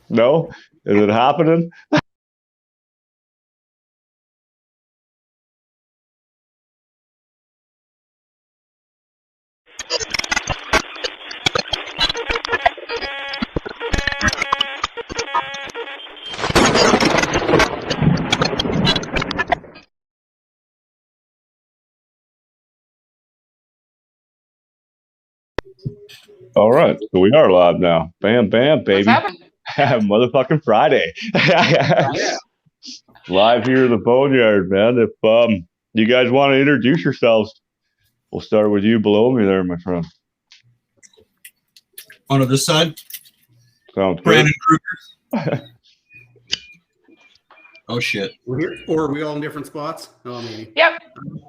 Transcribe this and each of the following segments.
No? Is it happening? All right, so we are live now. Bam, bam, baby. Motherfucking Friday. Yeah. Live here in the Boneyard, man. If you guys want to introduce yourselves, we'll start with you below me there, my friend. On this side, Sounds Brandon Krueger. Oh shit! We're here, or are we all in different spots? Oh, maybe. Yep.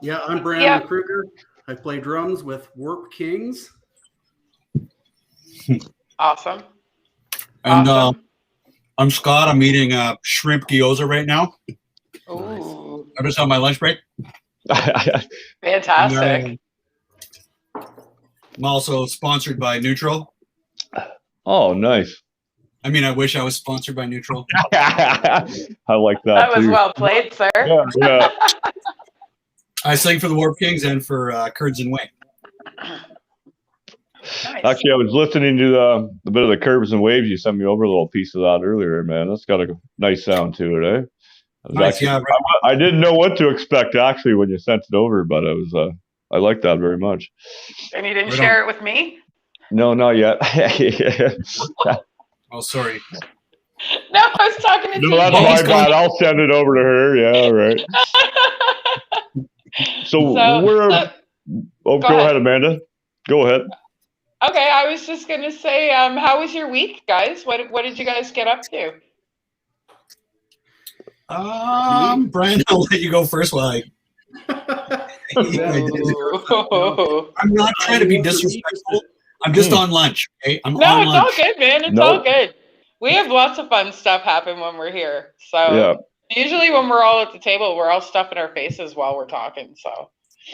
Yeah, I'm Brandon Krueger. I play drums with Warp Kings. Awesome. And Awesome. I'm Scott. I'm eating shrimp gyoza right now. Ooh, I'm just on my lunch break. fantastic. I'm also sponsored by Neutral. Oh, nice. I mean, I wish I was sponsored by Neutral. I like that. That was too. well played, sir. Yeah. I sing for the Warp Kings and for Curds and Whey. Nice. Actually, I was listening to the bit of the Curves and Waves. You sent me over a little piece of that earlier, man. That's got a nice sound to it, eh? Nice, yeah, right. I didn't know what to expect actually when you sent it over, but I like that very much. And you didn't Right share on. it with me? No, not yet. Oh, sorry. No, I was talking to No, you. that's my bad. I'll send it over to her. Yeah, right. So go ahead, Amanda. Go ahead. Okay, I was just gonna say, how was your week, guys? What did you guys get up to? Brian, I'll let you go first. While I'm not trying to be disrespectful. I'm just on lunch. Okay, I'm on No, it's lunch. all good, man. It's all good. We have lots of fun stuff happen when we're here. So usually when we're all at the table, we're all stuffing our faces while we're talking. So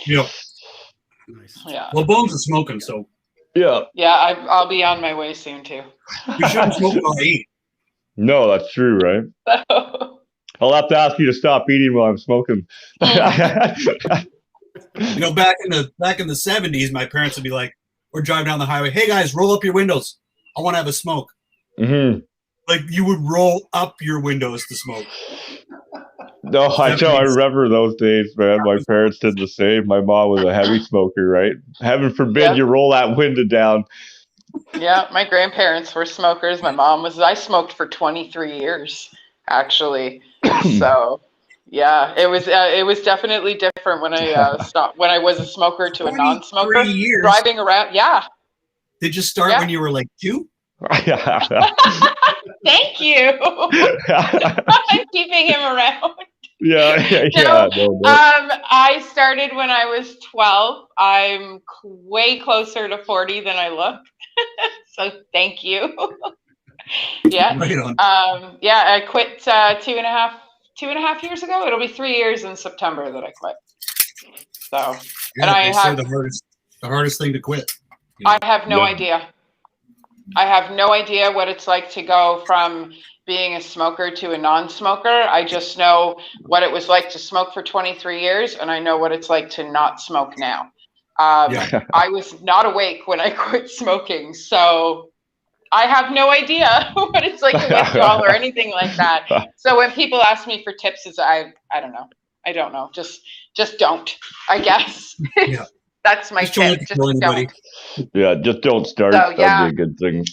Yeah. Nice. yeah. Well, Bones is smoking, so Yeah. Yeah, I'll be on my way soon too. you shouldn't smoke while I eat. No, that's true, right? So, I'll have to ask you to stop eating while I'm smoking. You know, back in the 70s, my parents would be like, we're driving down the highway. Hey guys, roll up your windows. I want to have a smoke. Mm-hmm. Like you would roll up your windows to smoke. No, I remember those days, man. My parents did the same. My mom was a heavy smoker, right? Heaven forbid you roll that window down. yeah, my grandparents were smokers. My mom was. I smoked for 23 years, actually. So, yeah, it was definitely different when I stopped. When I was a smoker to a non-smoker. 23 years. Driving around, yeah. Did you start when you were like 2? Thank you. I'm keeping him around. Yeah. No. I started when I was 12. I'm way closer to 40 than I look. So thank you. Yeah. Right on. I quit 2.5 years ago. It'll be 3 years in September that I quit. So, Yeah, and I have the hardest thing to quit. I have no idea. I have no idea what it's like to go from being a smoker to a non-smoker. I just know what it was like to smoke for 23 years, and I know what it's like to not smoke now. I was not awake when I quit smoking, so I have no idea what it's like to withdrawal or anything like that. So when people ask me for tips, I don't know. I don't know. Just don't, I guess. Yeah. That's my tip. Just don't. Yeah, just don't start. So, That'd be a good thing.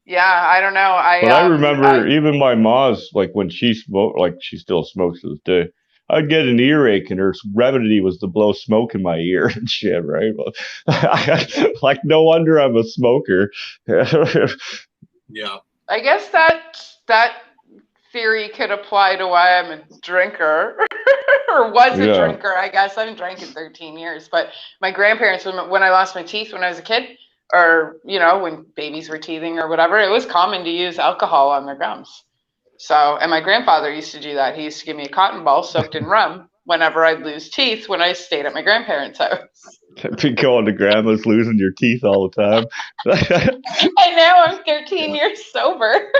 Yeah, I don't know. But I remember even my mom's, like when she smoked, like she still smokes to this day, I'd get an earache and her remedy was to blow smoke in my ear and shit, right? Like, no wonder I'm a smoker. Yeah. I guess that theory could apply to why I'm a drinker or was a drinker. I guess I haven't drank in 13 years, but my grandparents, when I lost my teeth when I was a kid, or, you know, when babies were teething or whatever, it was common to use alcohol on their gums. So, and my grandfather used to do that. He used to give me a cotton ball soaked in rum whenever I'd lose teeth when I stayed at my grandparents' house. Be going to grandma's, losing your teeth all the time. And now I'm 13 years sober.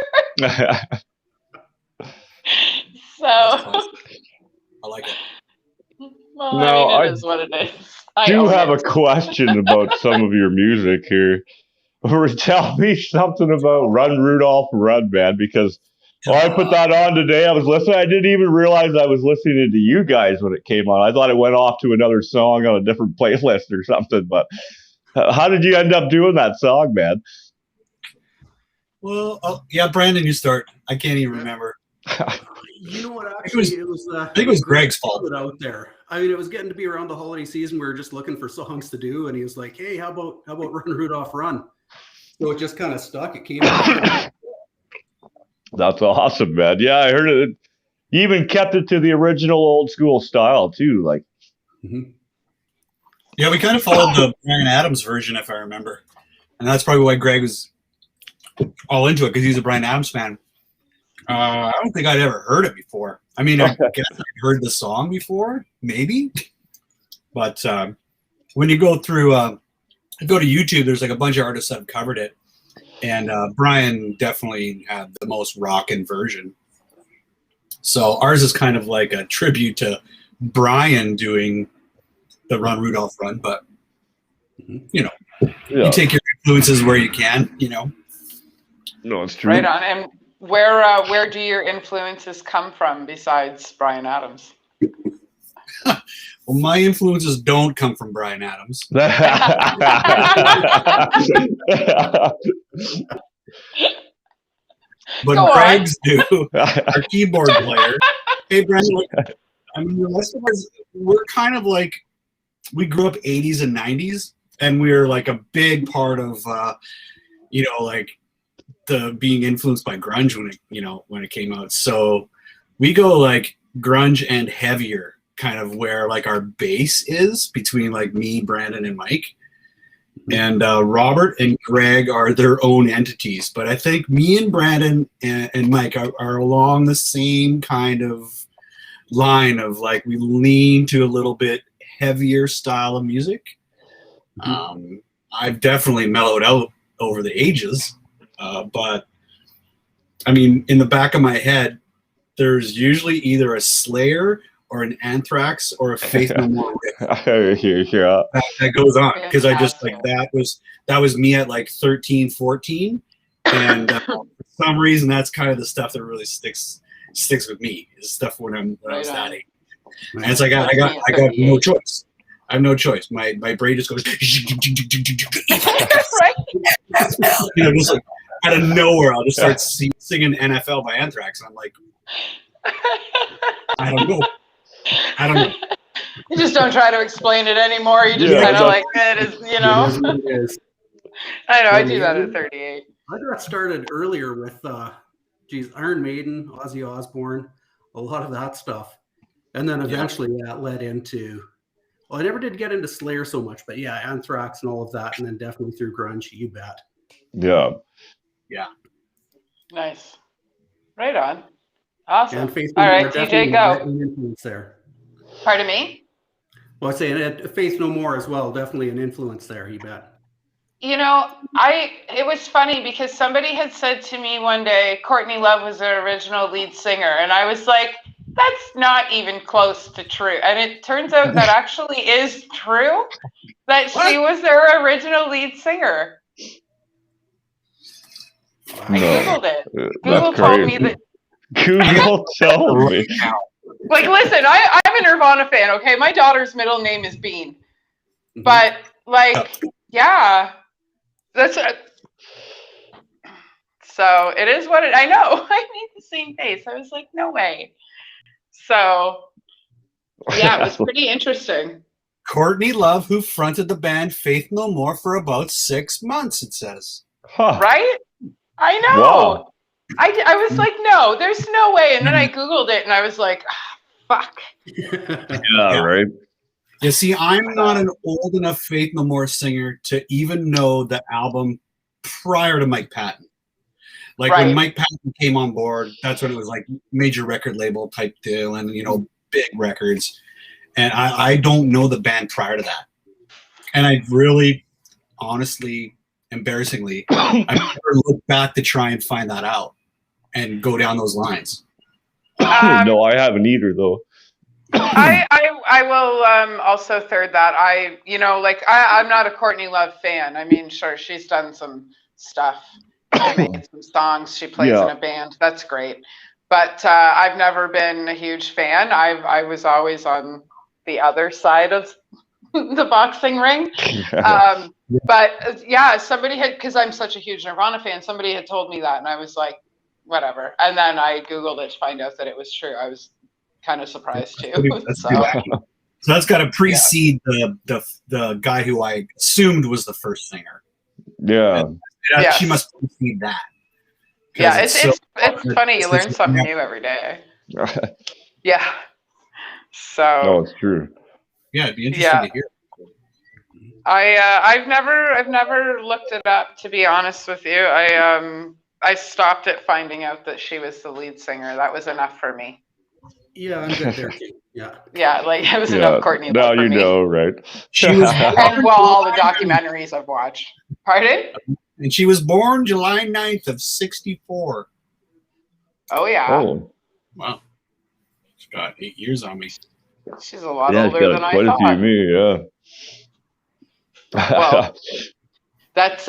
So, I like it. Well, No, I mean, it is what it is. I do own have it. a question about some of your music here. Tell me something about Run Rudolph Run, man, because I put that on today. I was listening. I didn't even realize I was listening to you guys when it came on. I thought it went off to another song on a different playlist or something. But how did you end up doing that song, man? Well, yeah, Brandon, you start. I can't even remember. You know what? Actually, it was. I think it was Greg's fault. Out there. I mean, it was getting to be around the holiday season. We were just looking for songs to do, and he was like, "Hey, how about Run Rudolph Run?" So it just kind of stuck. It came out. That's awesome, man. Yeah, I heard it. You even kept it to the original old school style too, like. Mm-hmm. Yeah, we kind of followed the Bryan Adams version, if I remember, and that's probably why Greg was all into it, because he's a Bryan Adams fan. I don't think I'd ever heard it before. I mean, I guess I'd heard the song before, maybe, but when you go through, go to YouTube, there's like a bunch of artists that have covered it, and Bryan definitely had the most rockin' version. So ours is kind of like a tribute to Bryan doing the Run Rudolph Run, but you know, you take your influences where you can, you know. No, it's true. Right on. And where do your influences come from besides Bryan Adams? Well, my influences don't come from Bryan Adams. But Go Greg's do, our keyboard player. Hey, Brandon, I mean, the rest of us, we're kind of like, we grew up 80s and 90s, and we were like a big part of, you know, like the being influenced by grunge when it came out. So we go like grunge and heavier, kind of where like our base is between like me, Brandon, and Mike. And Robert and Greg are their own entities, but I think me and Brandon and Mike are along the same kind of line of like, we lean to a little bit heavier style of music. I've definitely mellowed out over the ages, but I mean, in the back of my head, there's usually either a Slayer or an Anthrax or a Faith No More that goes on, because I just like that was me at like 13, 14, and for some reason that's kind of the stuff that really sticks with me, is stuff when I was that age. And it's like I got no choice. I have no choice. My brain just goes Right. You know, just like out of nowhere, I'll just start singing NFL by Anthrax, and I'm like, I don't know. You just don't try to explain it anymore. You just kind of like, it is, you know. I know, I do that at 38. I got started earlier with, Iron Maiden, Ozzy Osbourne, a lot of that stuff. And then eventually that led into, well, I never did get into Slayer so much, but yeah, Anthrax and all of that. And then definitely through grunge, you bet. Yeah. Nice. Right on. Awesome. And Faith all right, DJ, go. Influence there. Pardon me? Well, I'd say Faith No More as well. Definitely an influence there, you bet. You know, it was funny because somebody had said to me one day, Courtney Love was their original lead singer. And I was like, that's not even close to true. And it turns out that actually is true, that she was their original lead singer. I Googled it. Google told me that. Google told me. Like, listen, I'm a Nirvana fan, okay? My daughter's middle name is Bean. But, like, yeah. So it is what I know. I made the same face. I was like, no way. So, yeah, it was pretty interesting. Courtney Love, who fronted the band Faith No More for about 6 months, it says. Huh. Right? I know. Wow. I was like, no, there's no way. And then I Googled it and I was like, fuck. Yeah, right. You see, I'm not an old enough Faith No More singer to even know the album prior to Mike Patton. Like when Mike Patton came on board, that's when it was like major record label type deal and, you know, big records. And I don't know the band prior to that. And I really, honestly, embarrassingly, I never looked back to try and find that out and go down those lines. No, I haven't either, though. I will also third that. I'm not a Courtney Love fan. I mean, sure, she's done some stuff. She made some songs. She plays in a band. That's great. But I've never been a huge fan. I was always on the other side of the boxing ring. But somebody had, because I'm such a huge Nirvana fan, somebody had told me that, and I was like, whatever. And then I Googled it to find out that it was true. I was kind of surprised too. So that's got to precede the guy who I assumed was the first singer. Yeah. She must precede that. Yeah, it's funny. You learn something new every day. Yeah. So. No, it's true. Yeah, it'd be interesting to hear. I've never looked it up, to be honest with you. I stopped at finding out that she was the lead singer. That was enough for me. Yeah, I'm good there too. Yeah. Yeah, like it was enough Courtney. Now you know, right? She was and all the documentaries I've watched. Pardon? And she was born July 9th of 1964. Oh yeah. Oh. Wow. She's got 8 years on me. She's a lot older than I thought. Quite a few me, yeah. Well, that's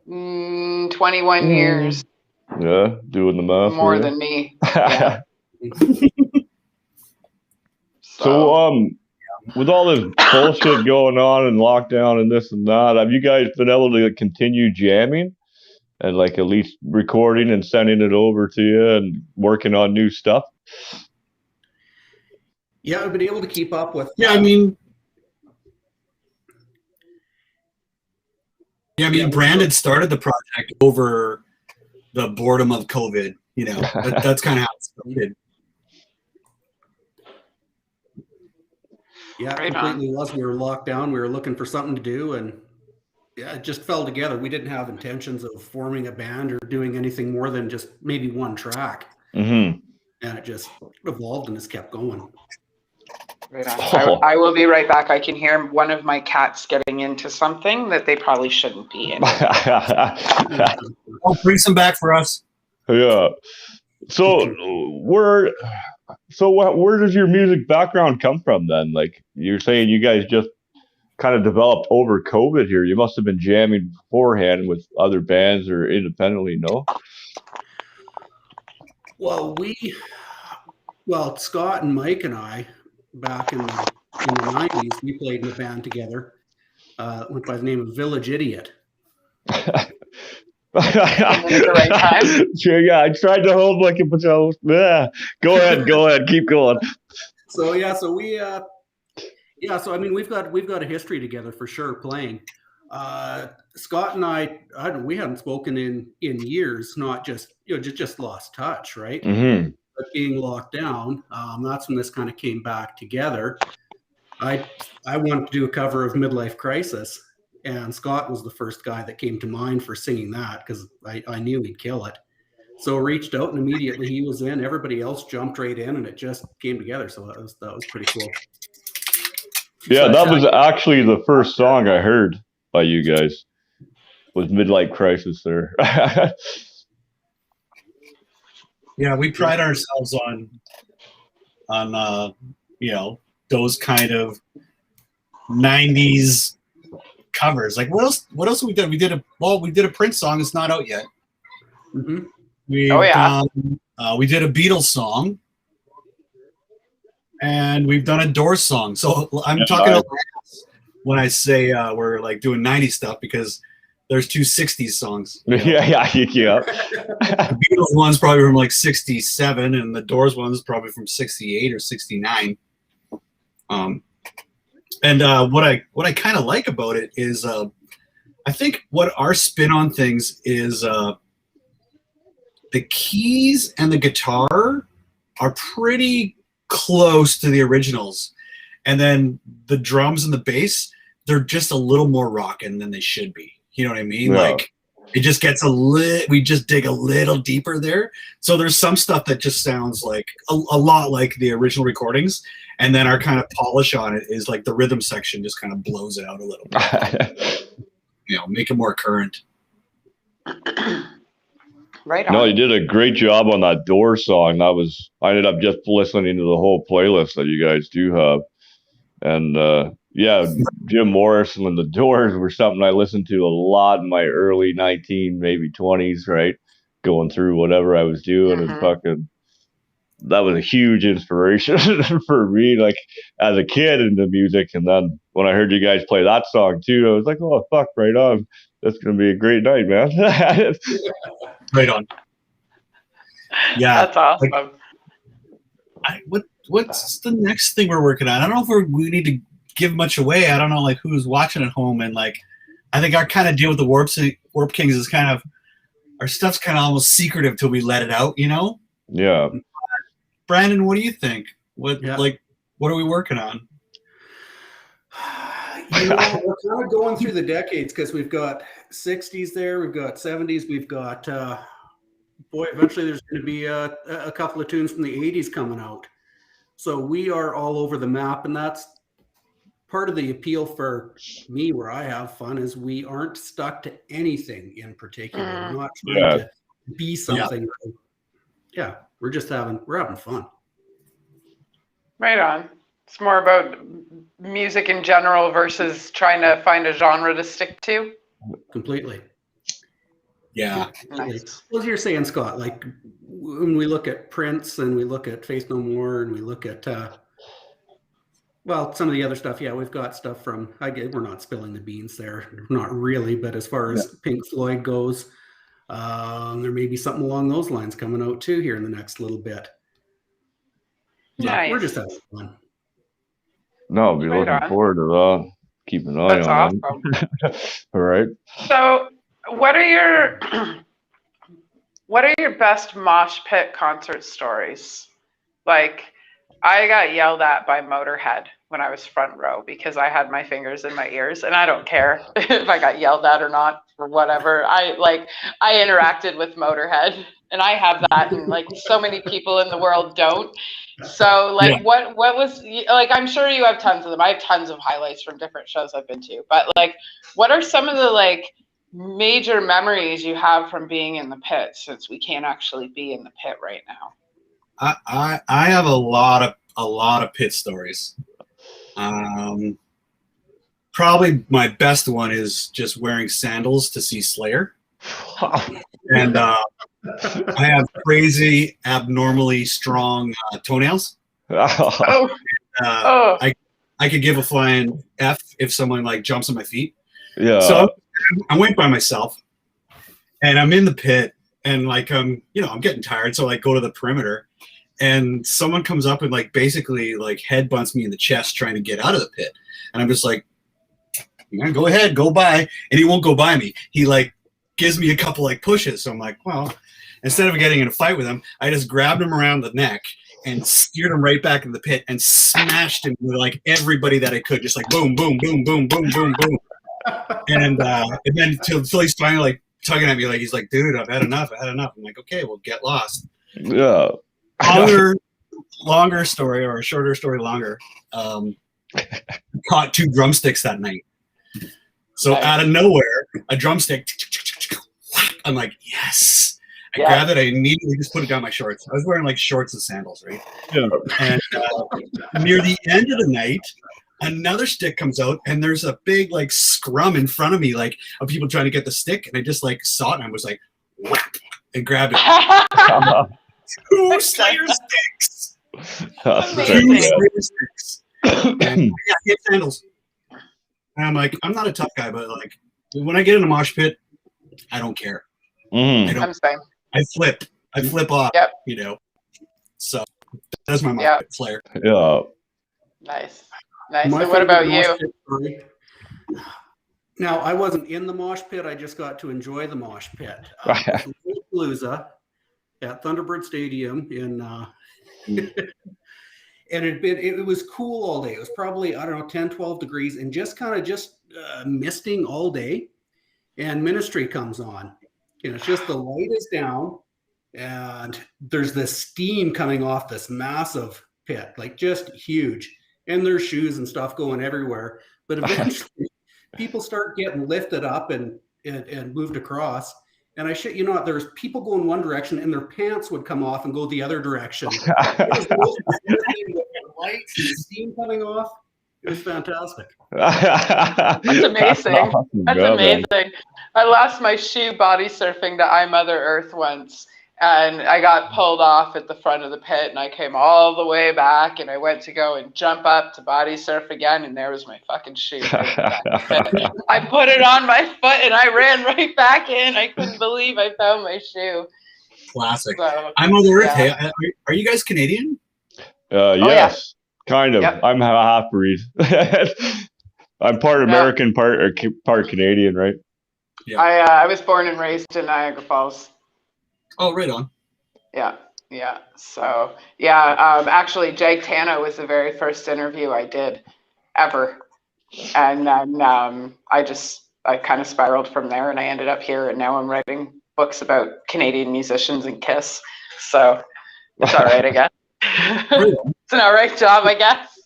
21 years. Yeah, doing the math. More than me. Yeah. So, with all this bullshit going on and lockdown and this and that, have you guys been able to continue jamming and like at least recording and sending it over to you and working on new stuff? Yeah, I've been able to keep up with. Brandon started the project over the boredom of COVID. You know, that's kind of how it started. Yeah, it completely was. We were locked down. We were looking for something to do, and yeah, it just fell together. We didn't have intentions of forming a band or doing anything more than just maybe one track. Mm-hmm. And it just evolved and just kept going. Right on. I will be right back. I can hear one of my cats getting into something that they probably shouldn't be in. Oh, bring some back for us. Yeah. So where does your music background come from then? Like you're saying you guys just kind of developed over COVID here. You must have been jamming beforehand with other bands or independently, no? Well, Scott and Mike and I, back in the 90s, we played in a band together. Went by the name of Village Idiot. The right time. Sure, yeah, I tried to hold like it, but go ahead, keep going. So we've got a history together for sure playing. Scott and I we hadn't spoken in years, not just just lost touch, right? Mm-hmm. But being locked down, that's when this kind of came back together. I wanted to do a cover of Midlife Crisis, and Scott was the first guy that came to mind for singing that because I knew he'd kill it. So I reached out and immediately he was in. Everybody else jumped right in, and it just came together. So that was pretty cool. Yeah, that was actually the first song I heard by you guys. Was Midlife Crisis there? Yeah, we pride ourselves on those kind of 90s covers. Like what else we did? We did a Prince song. It's not out yet. Mm-hmm. We did a Beatles song, and we've done a Doors song. So I'm talking when I say we're like doing 90s stuff because there's two 60s songs. Yeah. The Beatles one's probably from like 67, and the Doors one's probably from 68 or 69. And what I kind of like about it is I think what our spin on things is the keys and the guitar are pretty close to the originals, and then the drums and the bass, they're just a little more rockin' than they should be. You know what I mean? Yeah. Like it just gets we just dig a little deeper there. So there's some stuff that just sounds like a lot like the original recordings. And then our kind of polish on it is like the rhythm section just kind of blows it out a little bit. Make it more current. Right on. No, you did a great job on that Doors song. I ended up just listening to the whole playlist that you guys do have. And Jim Morrison and the Doors were something I listened to a lot in my early maybe 20s, right? Going through whatever I was doing and that was a huge inspiration for me, like as a kid into music. And then when I heard you guys play that song too, I was like, oh, fuck, right on. That's going to be a great night, man. Right on. Yeah. That's awesome. What's the next thing we're working on? I don't know if we need to give much away. I don't know like who's watching at home, and like I think our kind of deal with the Warp Kings is kind of our stuff's kind of almost secretive till we let it out, Yeah. Brandon, what do you think? What are we working on? We're kind of going through the decades because we've got 60s there, we've got 70s, we've got eventually there's going to be a couple of tunes from the 80s coming out. So we are all over the map, and that's part of the appeal for me where I have fun is we aren't stuck to anything in particular. We're not trying to be something. Yeah, we're having fun. Right on. It's more about music in general versus trying to find a genre to stick to. Completely. Yeah. Nice. Well, as you're saying, Scott, like when we look at Prince and we look at Faith No More and we look at some of the other stuff, we've got stuff from, we're not spilling the beans there, not really, but as far as Pink Floyd goes, there may be something along those lines coming out too here in the next little bit. Nice. We're just having fun. No, I'll be looking forward to that. Keep an eye on awesome. All right. So what are your best mosh pit concert stories? Like, I got yelled at by Motorhead when I was front row because I had my fingers in my ears, and I don't care if I got yelled at or not or whatever. I interacted with Motorhead, and I have that, and like so many people in the world don't. So like, what was like? I'm sure you have tons of them. I have tons of highlights from different shows I've been to, but like, what are some of the like major memories you have from being in the pit, since we can't actually be in the pit right now? I have a lot of pit stories. Probably my best one is just wearing sandals to see Slayer. And I have crazy, abnormally strong toenails. I could give a flying F if someone like jumps on my feet. Yeah. So I went by myself, and I'm in the pit, and like I'm getting tired, so I go to the perimeter, and someone comes up and like basically like head bumps me in the chest trying to get out of the pit, and I'm just like, go ahead, go by, and he won't go by me. He like gives me a couple like pushes, so I'm like, well, instead of getting in a fight with him, I just grabbed him around the neck and steered him right back in the pit and smashed him with like everybody that I could, just like boom, boom, boom, boom, boom, boom, boom. And then till he's finally like tugging at me, like he's like, dude, I've had enough. I'm like, okay, well, get lost. Yeah. Longer story, or a shorter story longer. Caught 2 drumsticks that night. So out of nowhere, a drumstick. I'm like, yes. I grabbed it. I immediately just put it down my shorts. I was wearing like shorts and sandals, right? Yeah. And near the end of the night, another stick comes out, and there's a big like scrum in front of me, like of people trying to get the stick, and I just like saw it, and I was like, whack, and grabbed it. 2 Slayer sticks. 2 Slayer sticks. And hit sandals. And I'm like, I'm not a tough guy, but like when I get in a mosh pit, I don't care. I'm saying. I flip off. Yep. So that's my mosh pit flair. Yeah. Nice. And what about you? Now, I wasn't in the mosh pit. I just got to enjoy the mosh pit. Palooza at Thunderbird Stadium in, and it was cool all day. It was probably, 10, 12 degrees, and just misting all day. And Ministry comes on. It's just the light is down, and there's this steam coming off this massive pit, like just huge, and there's shoes and stuff going everywhere. But eventually, people start getting lifted up and moved across. And I shit you not, there's people going one direction, and their pants would come off and go the other direction. It was the most with the lights and the steam coming off. It was fantastic. That's amazing. That's amazing. I lost my shoe body surfing to I Mother Earth once, and I got pulled off at the front of the pit, and I came all the way back, and I went to go and jump up to body surf again, and there was my fucking shoe. I put it on my foot, and I ran right back in. I couldn't believe I found my shoe. Classic. So, I Mother Earth. Hey, are you guys Canadian? Yes. Kind of. Yep. I'm a half breed. I'm part American, part Canadian, right? Yeah. I was born and raised in Niagara Falls. Oh, right on. Yeah. So actually, Jake Tano was the very first interview I did ever, and then I kind of spiraled from there, and I ended up here, and now I'm writing books about Canadian musicians and Kiss. So it's all right, I guess. It's an all right job, I guess,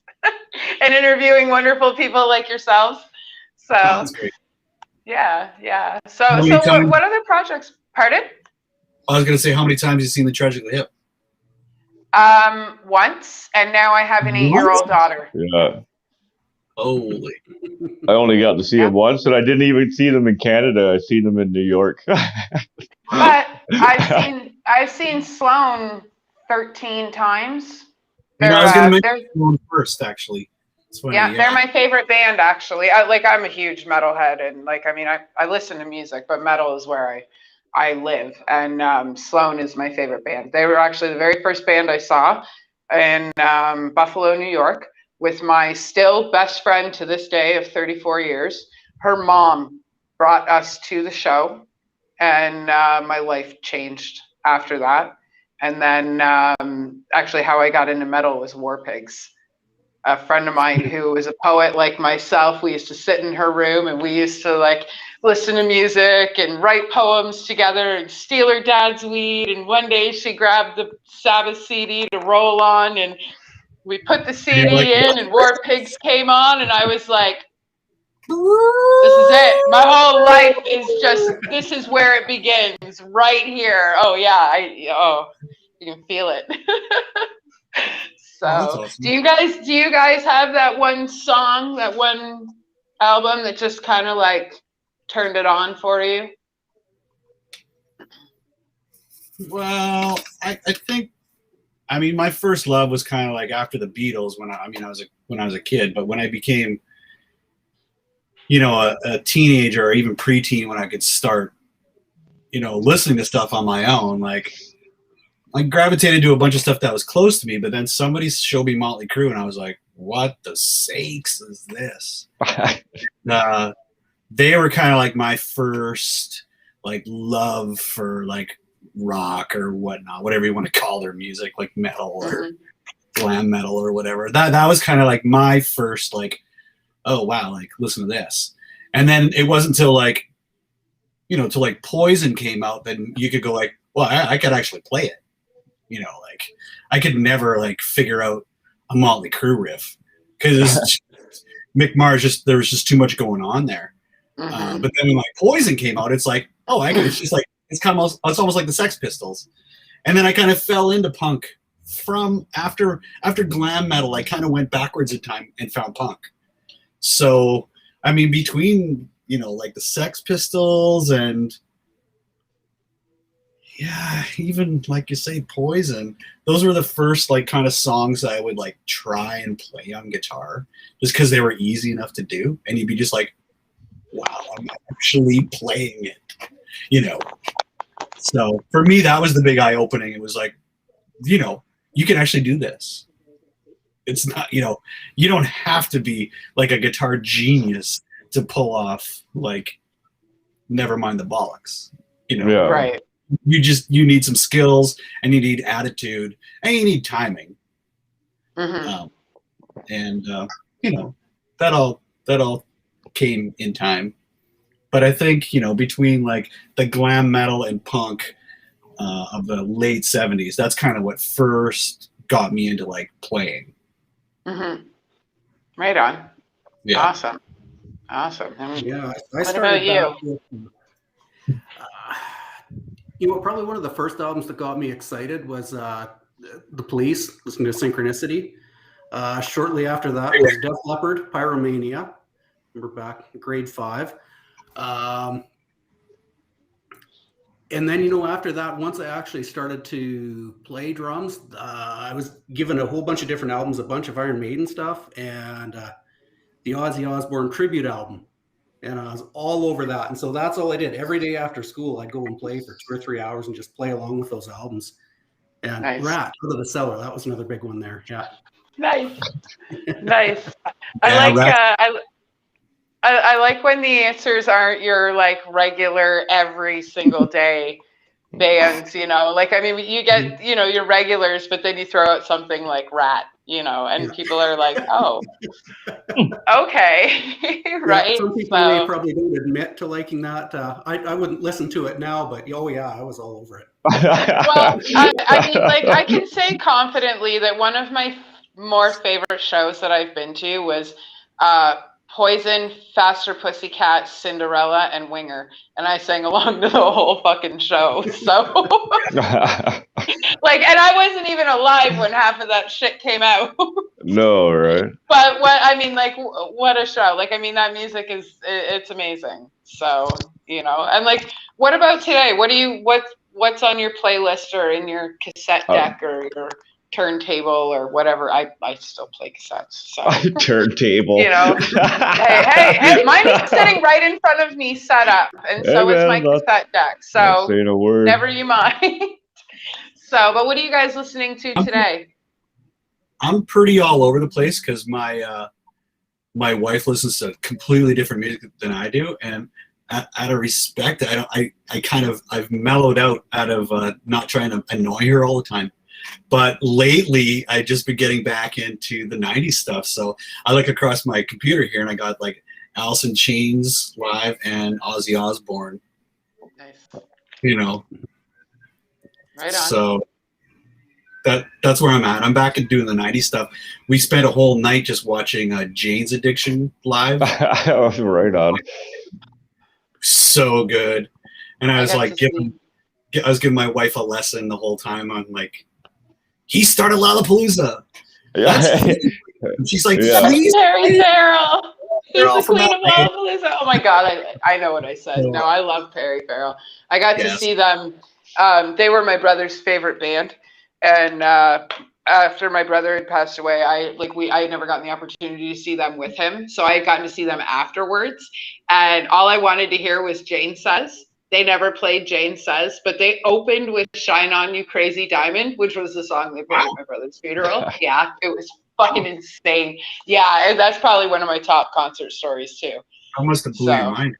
and interviewing wonderful people like yourselves. So that's great. Yeah. So what other projects? Pardon? I was going to say, how many times have you seen The Tragically Hip? Once, and now I have an 8-year-old daughter. Yeah. Holy. I only got to see them once, and I didn't even see them in Canada. I seen them in New York. But I've seen Sloan 13 times. I was going to mention Sloan first, actually. They're my favorite band, actually. I'm a huge metalhead, and I listen to music, but metal is where I live, and Sloan is my favorite band. They were actually the very first band I saw in Buffalo, New York, with my still best friend to this day of 34 years. Her mom brought us to the show, and my life changed after that. And then actually how I got into metal was War Pigs. A friend of mine who was a poet like myself, we used to sit in her room, and we used to listen to music and write poems together and steal her dad's weed. And one day she grabbed the Sabbath CD to roll on, and we put the CD in, and War Pigs came on, and I was like, this is it. My whole life is this is where it begins, right here. Oh yeah, you can feel it. So, awesome. do you guys have that one song, that one album that just kind of turned it on for you? Well, I think, my first love was kind of after the Beatles when I was a kid, but when I became, a teenager or even preteen, when I could start, listening to stuff on my own, I gravitated to a bunch of stuff that was close to me, but then somebody showed me Motley Crue, and I was like, what the sakes is this? They were kind of my first love for rock or whatnot, whatever you want to call their music, metal or glam metal or whatever. That was kind of my first oh wow, listen to this. And then it wasn't until till Poison came out, then you could go well, I could actually play it. I could never figure out a Motley Crue riff because Mick Mars there was just too much going on there. But then when Poison came out, it's it's just it's almost like the Sex Pistols. And then I kind of fell into punk from after glam metal. I kind of went backwards in time and found punk. So between the Sex Pistols and even you say Poison, those were the first kind of songs that I would try and play on guitar just because they were easy enough to do, and you'd be just wow, I'm actually playing it, So for me, that was the big eye opening. It was you can actually do this. It's not, you don't have to be a guitar genius to pull off Never Mind the Bollocks, Yeah. Right. You need some skills, and you need attitude, and you need timing. Mm-hmm. That all came in time. But I think, between the glam metal and punk of the late 70s, that's kind of what first got me into like playing. Mm-hmm. Right on. Yeah. Awesome. And Yeah, I what started about you? back with, probably one of the first albums that got me excited was The Police, listening to Synchronicity. Shortly after that was Def Leppard, Pyromania. Remember back in grade 5. And then, after that, once I actually started to play drums, I was given a whole bunch of different albums, a bunch of Iron Maiden stuff, and the Ozzy Osbourne tribute album. And I was all over that. And so that's all I did. Every day after school, I'd go and play for 2 or 3 hours and just play along with those albums. And Nice. Rat, Out of the Cellar, that was another big one there. Yeah. Nice. I like when the answers aren't your like regular every single day bands, like, I mean, you get, your regulars, but then you throw out something like Rat, and people are like, oh, okay. Right. Some people may probably don't admit to liking that. I wouldn't listen to it now, but oh yeah, I was all over it. Well, I mean, like, I can say confidently that one of my more favorite shows that I've been to was Poison, Faster Pussycat, Cinderella, and Winger, and I sang along to the whole fucking show. So, like, and I wasn't even alive when half of that shit came out. No, right? But what a show! Like, I mean, that music it's amazing. So, and like, what about today? What's on your playlist or in your cassette deck or your turntable or whatever? I still play cassettes. So turntable. Hey, mine is sitting right in front of me, set up, and so is my cassette deck. So saying a word. Never you mind. So, but what are you guys listening to today? I'm pretty all over the place because my wife listens to completely different music than I do, and out of respect, I've mellowed out of not trying to annoy her all the time. But lately, I just been getting back into the 90s stuff. So I look across my computer here, and I got like Alice in Chains live and Ozzy Osbourne. Nice. Right on. So that's where I'm at. I'm back and doing the 90s stuff. We spent a whole night just watching Jane's Addiction live. Right on. So good. And I was like giving my wife a lesson the whole time on like, he started Lollapalooza. Yeah. She's like, please. Perry Farrell. He's the queen of Lollapalooza. Oh my God, I know what I said. No, I love Perry Farrell. I got to see them. They were my brother's favorite band. And after my brother had passed away, I had never gotten the opportunity to see them with him. So I had gotten to see them afterwards. And all I wanted to hear was Jane Says. They never played Jane Says, but they opened with Shine On You Crazy Diamond, which was the song they played at my brother's funeral. Yeah, it was fucking insane. Yeah, and that's probably one of my top concert stories too. I must have blew your mind.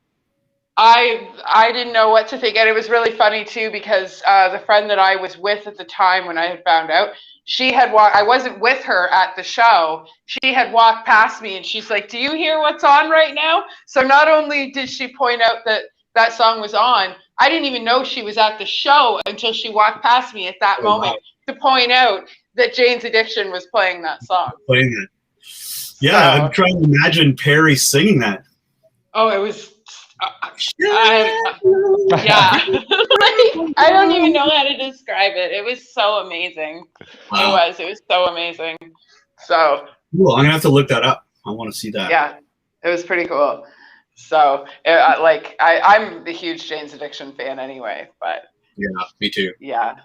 I didn't know what to think, and it was really funny too because the friend that I was with at the time when I had found out, she had walked. I wasn't with her at the show. She had walked past me, and she's like, "Do you hear what's on right now?" So not only did she point out that song was on, I didn't even know she was at the show until she walked past me at that moment to point out that Jane's Addiction was playing that song. Playing it. Yeah, I'm trying to imagine Perry singing that. Oh, it was. Yeah. I don't even know how to describe it. It was so amazing. Wow. It was so amazing. So. Cool. I'm gonna have to look that up. I want to see that. Yeah, it was pretty cool. So, I'm a huge Jane's Addiction fan anyway, but. Yeah, me too. Yeah,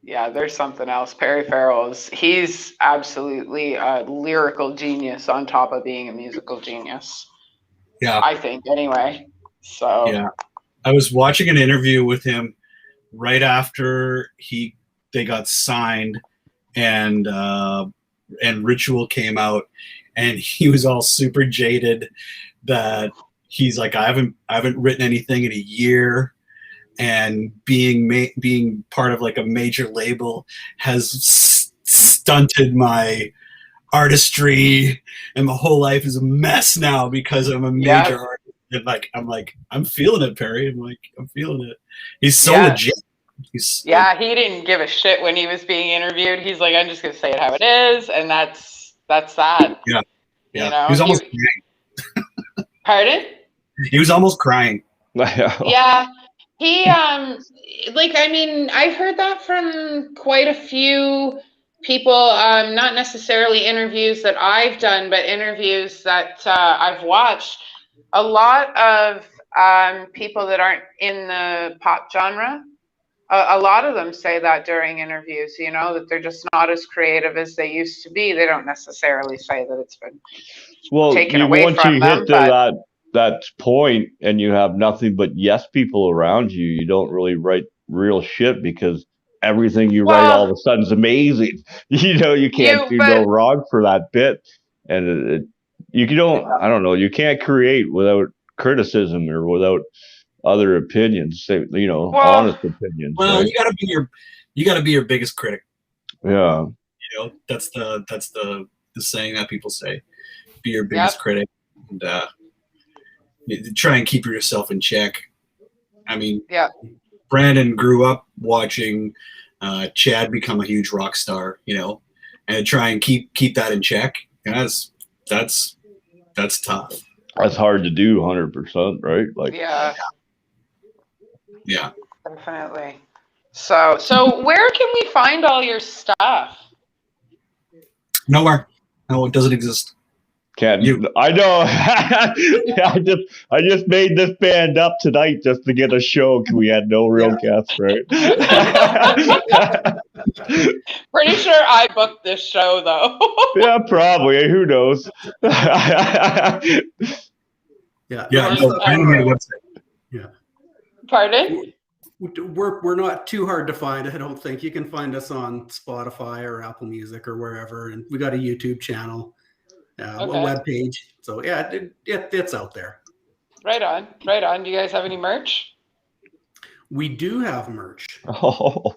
there's something else. Perry Farrell he's absolutely a lyrical genius on top of being a musical genius. Yeah. I think, anyway. So. Yeah. I was watching an interview with him right after they got signed and Ritual came out, and he was all super jaded that he's like, I haven't written anything in a year, and being part of like a major label has stunted my artistry, and my whole life is a mess now because I'm a major artist. And I'm feeling it, Perry. I'm feeling it. He's so legit. Yeah, he didn't give a shit when he was being interviewed. He's like, I'm just gonna say it how it is, and that's that. Yeah. You He know. was almost crying. Pardon? He was almost crying. Yeah. He like, I mean, I've heard that from quite a few people, not necessarily interviews that I've done, but interviews that I've watched. A lot of people that aren't in the pop genre, a lot of them say that during interviews, you know, that they're just not as creative as they used to be. They don't necessarily say that it's been taken away once from you them, hit to but that point and you have nothing but yes people around you, you don't really write real shit because everything you write all of a sudden is amazing. You know, you can't do no wrong for that bit, and you don't. I don't know. You can't create without criticism or without other opinions. You know, honest opinions. Well, right? you gotta be your biggest critic. Yeah. You know, that's the saying that people say. Be your biggest critic, and try and keep yourself in check. I mean, Brandon grew up watching Chad become a huge rock star, you know, and try and keep that in check. And that's tough. That's hard to do, 100%, right? Like, yeah, definitely. So where can we find all your stuff? Nowhere. No, it doesn't exist. Can't I know. I just made this band up tonight just to get a show because we had no real guests, right? Pretty sure I booked this show though. Yeah, probably. Who knows? Pardon? We're not too hard to find. I don't think you can find us on Spotify or Apple Music or wherever, and we got a YouTube channel. A web page. So yeah, it's out there. Right on, right on. Do you guys have any merch? We do have merch. Oh,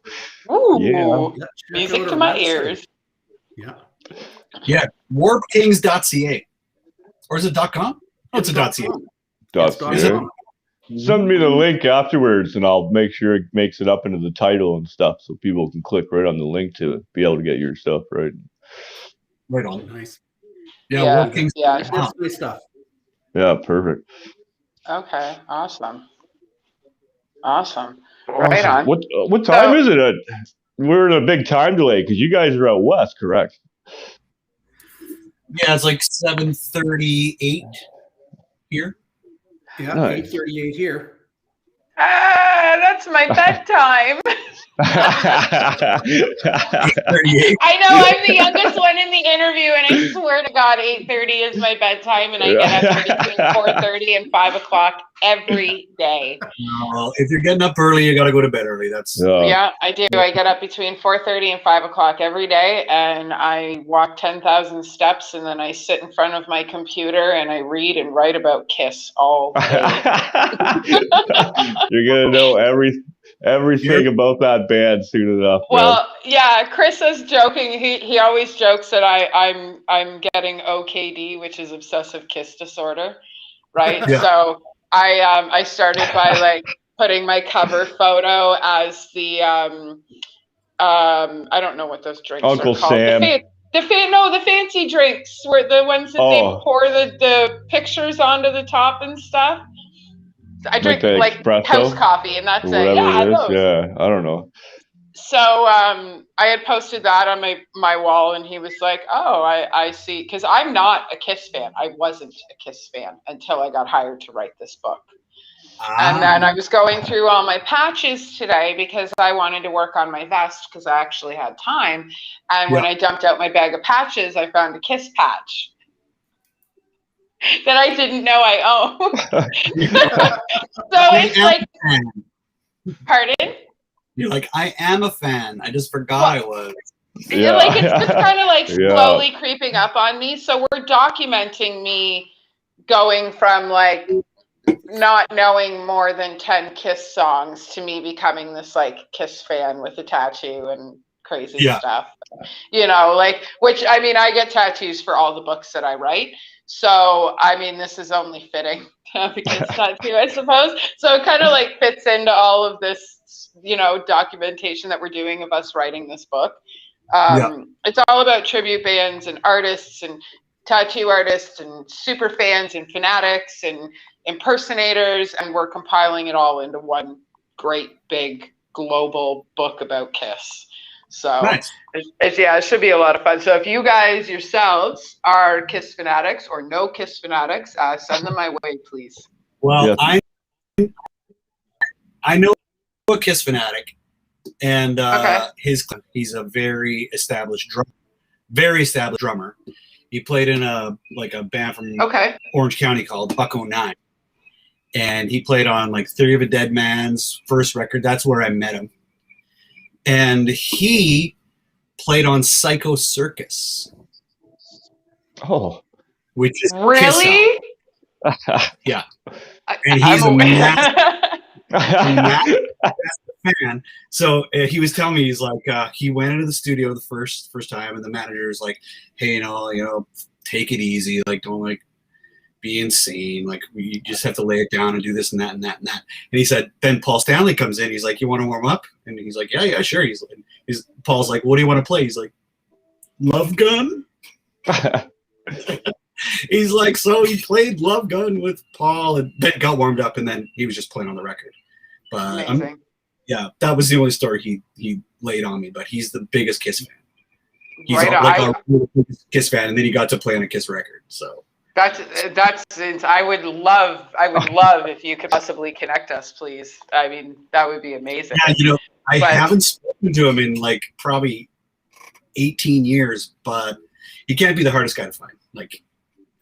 ooh, yeah. Music to my ears. Yeah. Warpkings.ca. Or is it .com? Oh, it's a .ca. .ca. Send me the link afterwards, and I'll make sure it makes it up into the title and stuff, so people can click right on the link to be able to get your stuff right. Right on. Nice. Yeah, that's good stuff. Yeah, perfect. Okay, awesome. Right on. What time is it? We're in a big time delay because you guys are out west, correct? Yeah, it's like 7:38 here. Yeah, nice. 8:38 here. That's my bedtime. I know I'm the youngest one in the interview, and I swear to God, 8:30 is my bedtime, and I get up between 4:30 and 5 o'clock every day. Well, if you're getting up early, you got to go to bed early. Yeah, I do. I get up between 4:30 and 5 o'clock every day, and I walk 10,000 steps, and then I sit in front of my computer and I read and write about Kiss all day. You're gonna know everything about that band soon enough. Well, yeah, Chris is joking. He always jokes that I'm getting OKD, which is obsessive kiss disorder, right? Yeah. So I started by like putting my cover photo as the I don't know what those drinks Uncle are called. Sam. The fancy drinks were the ones that they pour the pictures onto the top and stuff. I drink like house coffee, and that's it. Yeah, yeah, I don't know. So I had posted that on my wall, and he was like, "Oh, I see," because I'm not a Kiss fan. I wasn't a Kiss fan until I got hired to write this book. And then I was going through all my patches today because I wanted to work on my vest because I actually had time. And when I dumped out my bag of patches, I found a Kiss patch that I didn't know I owned. So it's like, pardon? You're like, I am a fan. I just forgot I was. Yeah. Like it's just kind of like slowly creeping up on me. So we're documenting me going from like not knowing more than 10 Kiss songs to me becoming this like Kiss fan with a tattoo and crazy stuff. You know, like, which I mean, I get tattoos for all the books that I write. So, I mean, this is only fitting have a Kiss tattoo, I suppose. So it kind of like fits into all of this, documentation that we're doing of us writing this book. It's all about tribute bands and artists and tattoo artists and super fans and fanatics and impersonators, and we're compiling it all into one great big global book about Kiss. So Nice. it should be a lot of fun. So if you guys yourselves are Kiss fanatics or no Kiss fanatics, send them my way, please. Well, I know a Kiss fanatic, and he's a very established drummer. He played in a band from Orange County called Buck 09. And he played on like Theory of a Dead Man's first record. That's where I met him. And he played on Psycho Circus. Oh. Which is really? Yeah. And he's a massive fan. So he was telling me, he's like, he went into the studio the first time, and the manager's like, hey, take it easy. Like, don't like be insane. Like, you just have to lay it down and do this and that and that and that. And he said, then Paul Stanley comes in. He's like, you want to warm up? And he's like, yeah, sure. Paul's like, what do you want to play? He's like, Love Gun. He's like, so he played Love Gun with Paul, and then got warmed up, and then he was just playing on the record. But amazing. That was the only story he laid on me. But he's the biggest Kiss fan. He's right, our biggest Kiss fan, and then he got to play on a Kiss record. So. That's I would love if you could possibly connect us, please. I mean, that would be amazing. Yeah, I haven't spoken to him in like probably 18 years, but he can't be the hardest guy to find. Like,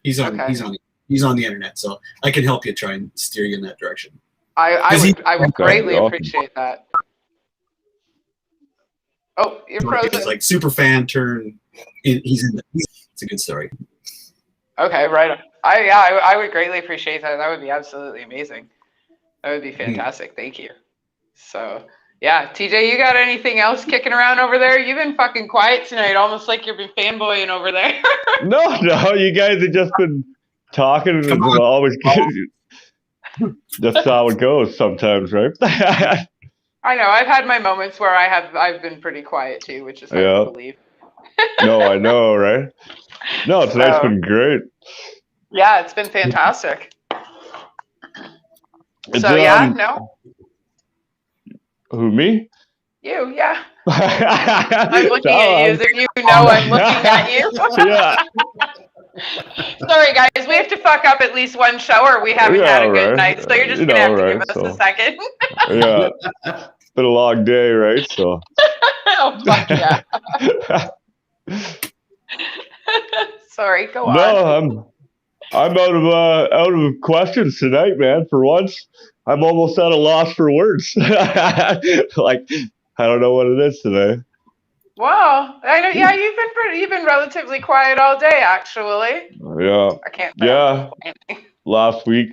he's on the internet, so I can help you try and steer you in that direction. I would greatly appreciate that. Oh, you're frozen. He's like super fan turn. It's a good story. Okay, right. I would greatly appreciate that. That would be absolutely amazing. That would be fantastic. Thank you. So, yeah, TJ, you got anything else kicking around over there? You've been fucking quiet tonight, almost like you've been fanboying over there. No, you guys have just been talking and always that's how it goes sometimes, right? I know. I've had my moments where I've been pretty quiet too, which is hard to believe. No, I know, right? No, tonight's been great. Yeah, it's been fantastic. Who, me? You, yeah. I'm looking at you as if you know I'm looking at you. Yeah. Sorry, guys. We have to fuck up at least one show or we haven't had a good night, so you're just going to have to give us a second. Yeah. It's been a long day, right? So. Oh, fuck yeah. Sorry, go on. No, I'm out of questions tonight, man. For once, I'm almost at a loss for words. Like, I don't know what it is today. Well, I know. Yeah, you've been relatively quiet all day, actually. Yeah. I can't. Yeah. Last week,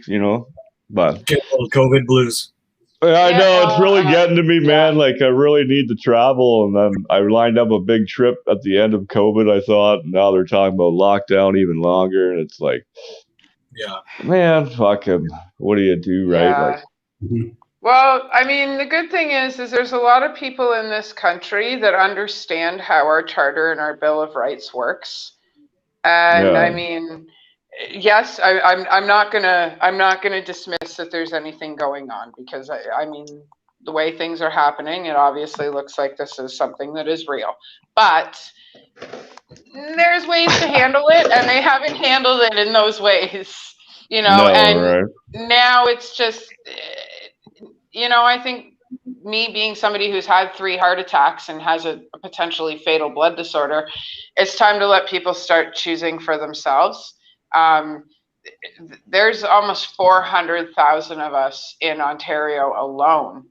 but COVID blues. Yeah, I know it's really getting to me, man. Like, I really need to travel, and then I lined up a big trip at the end of COVID. I thought, and now they're talking about lockdown even longer, and it's like, man, fucking, what do you do, right? Yeah. Like, well, I mean, the good thing is there's a lot of people in this country that understand how our charter and our Bill of Rights works, and I mean. Yes, I'm not gonna dismiss that there's anything going on because I mean the way things are happening, it obviously looks like this is something that is real. But there's ways to handle it, and they haven't handled it in those ways, Now it's just, I think me being somebody who's had 3 heart attacks and has a potentially fatal blood disorder, it's time to let people start choosing for themselves. There's almost 400,000 of us in Ontario alone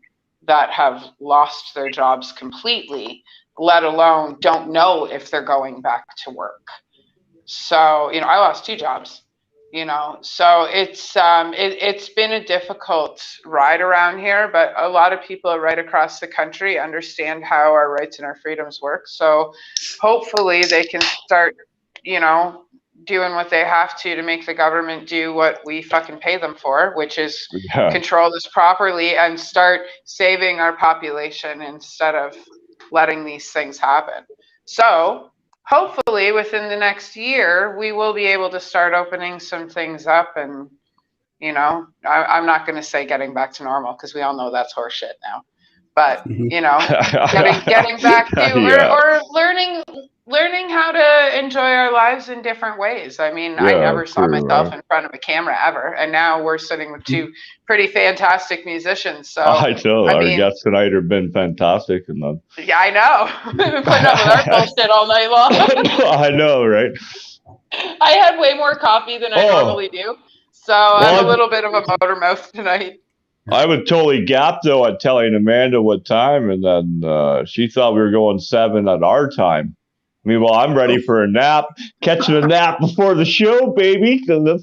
that have lost their jobs completely, let alone don't know if they're going back to work. So, I lost 2 jobs, so it's been a difficult ride around here, but a lot of people right across the country understand how our rights and our freedoms work. So hopefully they can start, doing what they have to make the government do what we fucking pay them for, which is Yeah. control this properly and start saving our population instead of letting these things happen. So hopefully within the next year, we will be able to start opening some things up. And, you know, I'm not going to say getting back to normal because we all know that's horseshit now. But, you know, getting back to Yeah. or learning how to enjoy our lives in different ways. I mean, I Yeah, never saw true, myself right? in front of a camera ever. And now we're sitting with two pretty fantastic musicians. So, I know I our mean, guests tonight have been fantastic, and then yeah, I know. We've been putting up with our bullshit all night long. I know, right? I had way more coffee than I normally do. So I'm a little bit of a motor mouth tonight. I was totally gapped though at telling Amanda what time, and then she thought we were going 7 at our time. Meanwhile, I'm ready for a nap, catching a nap before the show, baby. It's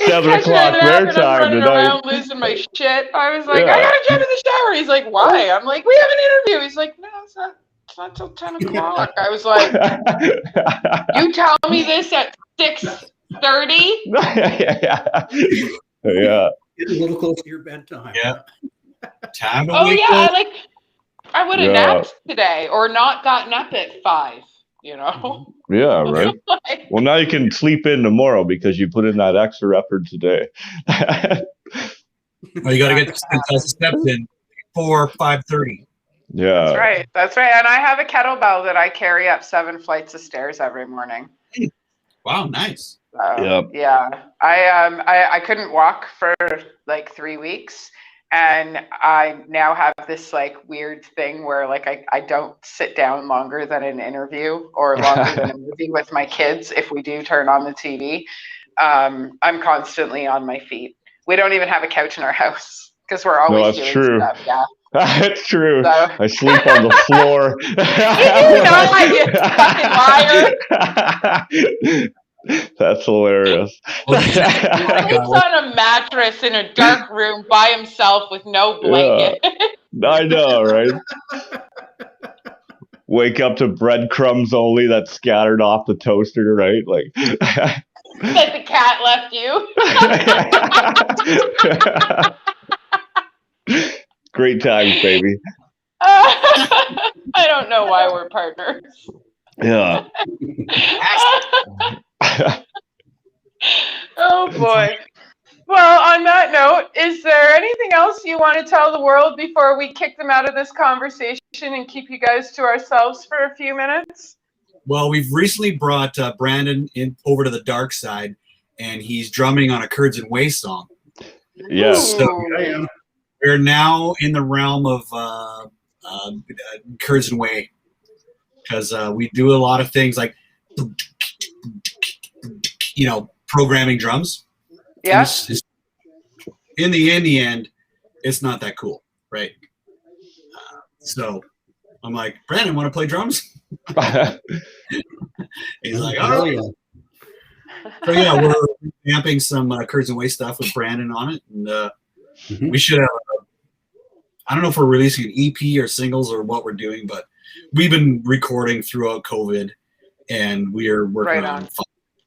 7 o'clock their time I'm running tonight. around losing my shit. I was like, I gotta jump in the shower. He's like, why? I'm like, we have an interview. He's like, no, it's not till 10 o'clock. I was like, you tell me this at 6:30? Yeah. Get a little close to your bedtime. Yeah. Time to Oh wake yeah, up. like I would have napped today or not gotten up at 5, you know? Yeah, right. Well, now you can sleep in tomorrow because you put in that extra effort today. Well, you got to get the steps in before 5:30. Yeah. That's right. And I have a kettlebell that I carry up 7 flights of stairs every morning. Wow, nice. Yeah. I couldn't walk for like 3 weeks. And I now have this like weird thing where like I don't sit down longer than an interview or longer than a movie with my kids if we do turn on the TV. I'm constantly on my feet. We don't even have a couch in our house because we're always doing stuff. Yeah. That's true. So. I sleep on the floor. You know, you fucking liar. That's hilarious. He sleeps on a mattress in a dark room by himself with no blanket. Yeah, I know, right? Wake up to breadcrumbs only that's scattered off the toaster, right? Like that the cat left you. Great times, baby. I don't know why we're partners. Yeah. Oh boy. Well, on that note, is there anything else you want to tell the world before we kick them out of this conversation and keep you guys to ourselves for a few minutes? Well, we've recently brought Brandon over to the dark side, and he's drumming on a Kurds and Way song. Yeah. So we're now in the realm of Kurds and Way because we do a lot of things like, you know, programming drums. Yeah. In the end, it's not that cool, right? So I'm like, Brandon, want to play drums? He's like, oh yeah. So yeah, we're amping some Kurds and Way stuff with Brandon on it, and we should have. I don't know if we're releasing an EP or singles or what we're doing, but we've been recording throughout COVID, and we are working on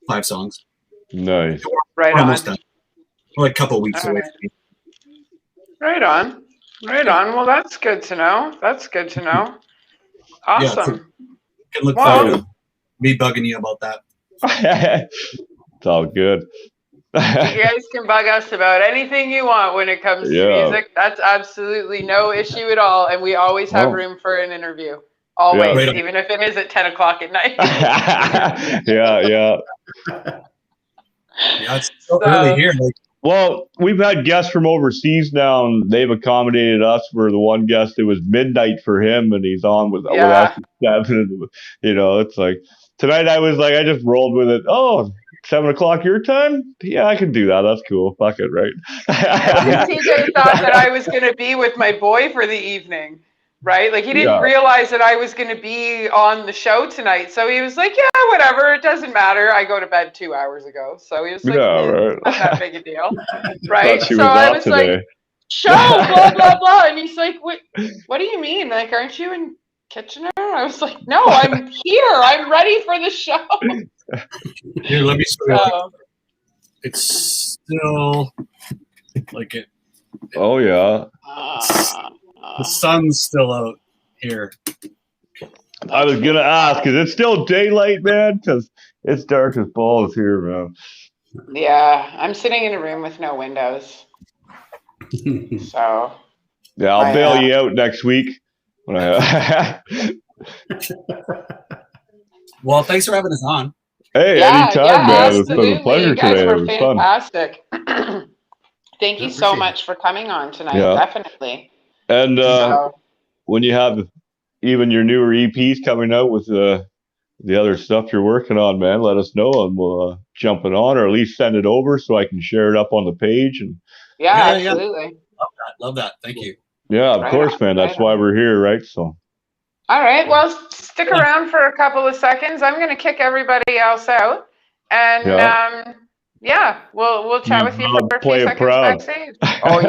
5 songs. Nice. Right on. Almost done. We're like a couple weeks away. Right on. Right on. Well, that's good to know. Awesome. Yeah, can look forward to me bugging you about that. It's all good. You guys can bug us about anything you want when it comes to music. That's absolutely no issue at all. And we always have room for an interview. Always, even if it is at 10 o'clock at night. Yeah, it's so early here. Well, we've had guests from overseas now, and they've accommodated us. For the one guest, it was midnight for him, and he's on with us at 7. You know, it's like tonight I was like, I just rolled with it. Oh, 7 o'clock your time? Yeah, I can do that. That's cool. Fuck it, right? TJ thought that I was going to be with my boy for the evening, right? Like he didn't realize that I was going to be on the show tonight. So he was like, yeah, whatever. It doesn't matter. I go to bed 2 hours ago. So he was like, right. Not that big a deal. Right. So I was like, show, blah, blah, blah. And he's like, what do you mean? Like, aren't you in Kitchener? I was like, no, I'm here. I'm ready for the show. Here, let me show you. So, It's still like it. Oh yeah. The sun's still out here. I was gonna ask, is it still daylight, man? Because it's dark as balls here, man. yeah, I'm sitting in a room with no windows. So Yeah, I'll bail you out next week. When Well, thanks for having us on. Hey, anytime, man. It was a pleasure you guys today. were It was fun. fantastic. Thank you so much for coming on tonight. Yeah. Definitely. And So, when you have even your newer EPs coming out with the other stuff you're working on, man, let us know and we'll jump it on, or at least send it over so I can share it up on the page. And yeah, absolutely. Love that. Thank you. yeah, of course, man. That's why we're here, right? So. All right. Well, stick around for a couple of seconds. I'm going to kick everybody else out, and yeah, we'll chat with you for a few seconds backstage. Oh,